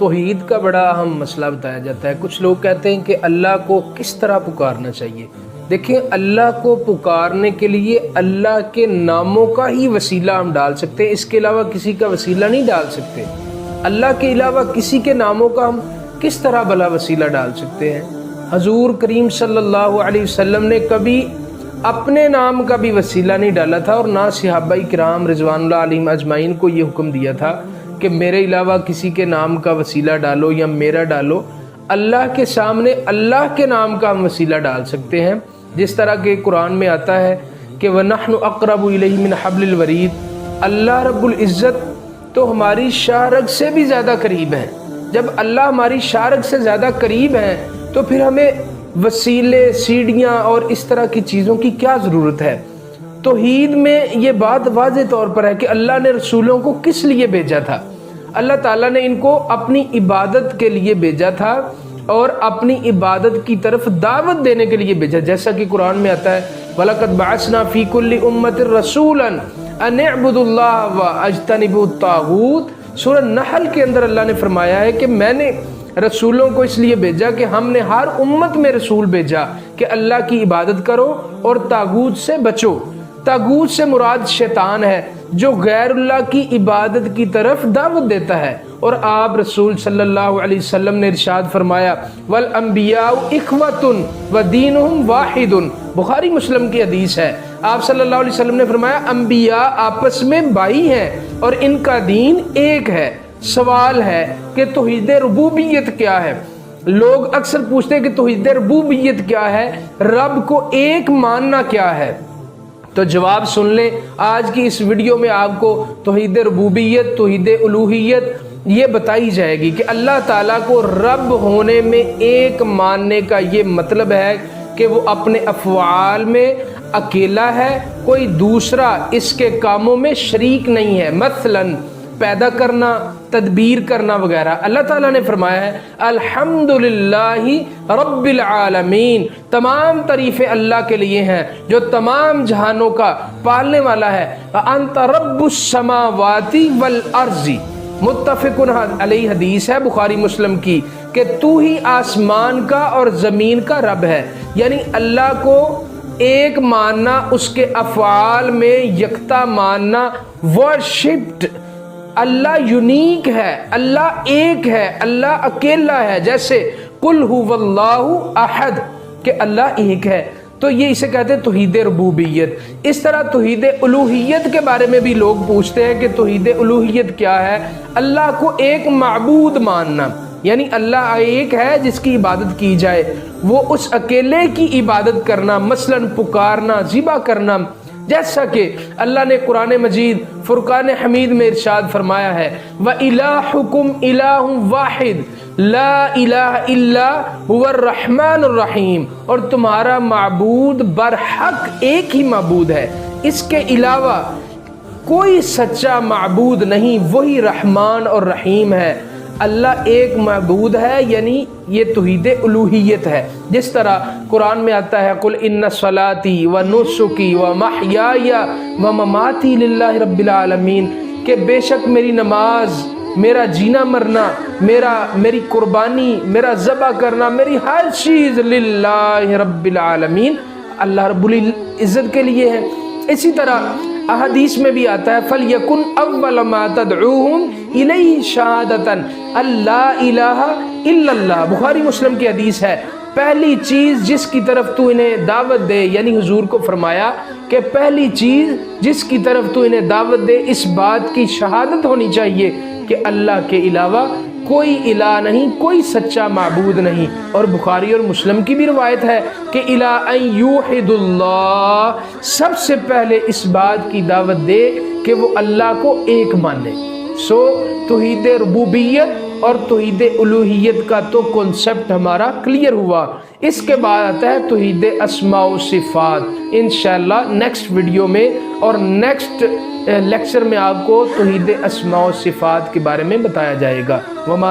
توحید کا بڑا اہم مسئلہ بتایا جاتا ہے۔ کچھ لوگ کہتے ہیں کہ اللہ کو کس طرح پکارنا چاہیے۔ دیکھیں، اللہ کو پکارنے کے لیے اللہ کے ناموں کا ہی وسیلہ ہم ڈال سکتے ہیں، اس کے علاوہ کسی کا وسیلہ نہیں ڈال سکتے۔ اللہ کے علاوہ کسی کے ناموں کا ہم کس طرح بلا وسیلہ ڈال سکتے ہیں؟ حضور کریم صلی اللہ علیہ وسلم نے کبھی اپنے نام کا بھی وسیلہ نہیں ڈالا تھا، اور نہ صحابہ کرام رضوان اللہ علیہم اجمعین کو یہ حکم دیا تھا کہ میرے علاوہ کسی کے نام کا وسیلہ ڈالو یا میرا ڈالو۔ اللہ کے سامنے اللہ کے نام کا ہم وسیلہ ڈال سکتے ہیں، جس طرح کہ قرآن میں آتا ہے کہ وَنَحْنُ أَقْرَبُ إِلَيْهِ مِنْ حَبْلِ الْوَرِيدِ، اللہ رب العزت تو ہماری شاہ رگ سے بھی زیادہ قریب ہیں۔ جب اللہ ہماری شاہ رگ سے زیادہ قریب ہیں تو پھر ہمیں وسیلے، سیڑھیاں اور اس طرح کی چیزوں کی کیا ضرورت ہے؟ توحید میں یہ بات واضح طور پر ہے کہ اللہ نے رسولوں کو کس لیے بھیجا تھا۔ اللہ تعالیٰ نے ان کو اپنی عبادت کے لیے بھیجا تھا اور اپنی عبادت کی طرف دعوت دینے کے لیے بھیجا، جیسا کہ قرآن میں آتا ہے وَلَقَدْ بَعَثْنَا فِي كُلِّ أُمَّةٍ رَسُولًا أَنِ اعْبُدُوا اللَّهَ وَاجْتَنِبُوا الطَّاغُوتَ۔ سورہ نحل کے اندر اللہ نے فرمایا ہے کہ میں نے رسولوں کو اس لیے بھیجا کہ ہم نے ہر امت میں رسول بھیجا کہ اللہ کی عبادت کرو اور طاغوت سے بچو۔ طاغوت سے مراد شیطان ہے جو غیر اللہ کی عبادت کی طرف دعوت دیتا ہے، اور آپ رسول صلی اللہ علیہ وسلم نے ارشاد فرمایا وَالْأَنْبِيَاءُ إِخْوَةٌ وَدِينُهُمْ وَاحِدٌ، بخاری مسلم کی حدیث ہے۔ آپ صلی اللہ علیہ وسلم نے فرمایا انبیاء آپس میں بھائی ہیں اور ان کا دین ایک ہے۔ سوال ہے کہ توحید ربوبیت کیا ہے؟ لوگ اکثر پوچھتے ہیں کہ توحید ربوبیت کیا ہے، رب کو ایک ماننا کیا ہے؟ تو جواب سن لیں، آج کی اس ویڈیو میں آپ کو توحید ربوبیت، توحید الوہیت یہ بتائی جائے گی کہ اللہ تعالیٰ کو رب ہونے میں ایک ماننے کا یہ مطلب ہے کہ وہ اپنے افعال میں اکیلا ہے، کوئی دوسرا اس کے کاموں میں شریک نہیں ہے، مثلاً پیدا کرنا، تدبیر کرنا وغیرہ۔ اللہ تعالیٰ نے فرمایا ہے الحمدللہ رب العالمین، تمام تعریفیں اللہ کے لیے ہیں جو تمام جہانوں کا پالنے والا ہے۔ انت رب السماوات والارض، متفق علیہ حدیث ہے بخاری مسلم کی کہ تو ہی آسمان کا اور زمین کا رب ہے۔ یعنی اللہ کو ایک ماننا، اس کے افعال میں یکتا ماننا، ورشپڈ، اللہ یونیک ہے، اللہ ایک ہے، اللہ اکیلا ہے، جیسے قل هو اللہ احد کہ اللہ ایک ہے، تو یہ اسے کہتے ہیں توحید ربوبیت۔ اس طرح توحید الوہیت کے بارے میں بھی لوگ پوچھتے ہیں کہ توحید الوہیت کیا ہے؟ اللہ کو ایک معبود ماننا، یعنی اللہ ایک ہے جس کی عبادت کی جائے، وہ اس اکیلے کی عبادت کرنا، مثلاً پکارنا، ذبح کرنا، جیسا کہ اللہ نے قرآن مجید فرقان حمید میں ارشاد فرمایا ہے وَإِلَٰهُكُمْ إِلَٰهٌ وَاحِدٌ لَا إِلَٰهَ إِلَّا هُوَ الرَّحْمَٰنُ الرَّحِيمُ، اور تمہارا معبود برحق ایک ہی معبود ہے، اس کے علاوہ کوئی سچا معبود نہیں، وہی رحمان اور رحیم ہے۔ اللہ ایک معبود ہے، یعنی یہ توحید الوہیت ہے۔ جس طرح قرآن میں آتا ہے قل ان صلاتي ونسكي ومحياي ومماتي للہ رب العالمین، کہ بے شک میری نماز، میرا جینا مرنا، میری قربانی، میرا ذبح کرنا، میری ہر چیز للہ رب العالمین، اللہ رب العزت کے لیے ہے۔ اسی طرح احادیث میں بھی آتا ہے فَلْيَكُنْ أَوَّلَ مَا تَدْعُوهُمْ إِلَيْهِ شَهَادَةً أَلَّا إِلَٰهَ إِلَّا اللَّهُ، بخاری مسلم کی حدیث ہے پہلی چیز جس کی طرف تو انہیں دعوت دے، یعنی حضور کو فرمایا کہ پہلی چیز جس کی طرف تو انہیں دعوت دے اس بات کی شہادت ہونی چاہیے کہ اللہ کے علاوہ کوئی الہ نہیں، کوئی سچا معبود نہیں۔ اور بخاری اور مسلم کی بھی روایت ہے کہ الہ ان یوحد اللہ، سب سے پہلے اس بات کی دعوت دے کہ وہ اللہ کو ایک مانے۔ سو توحید ربوبیت اور توحید الوہیت کا تو کنسپٹ ہمارا کلیئر ہوا۔ اس کے بعد آتا ہے توحید اسماء و صفات۔ انشاءاللہ نیکسٹ ویڈیو میں اور نیکسٹ لیکچر میں آپ کو توحید اسماء و صفات کے بارے میں بتایا جائے گا۔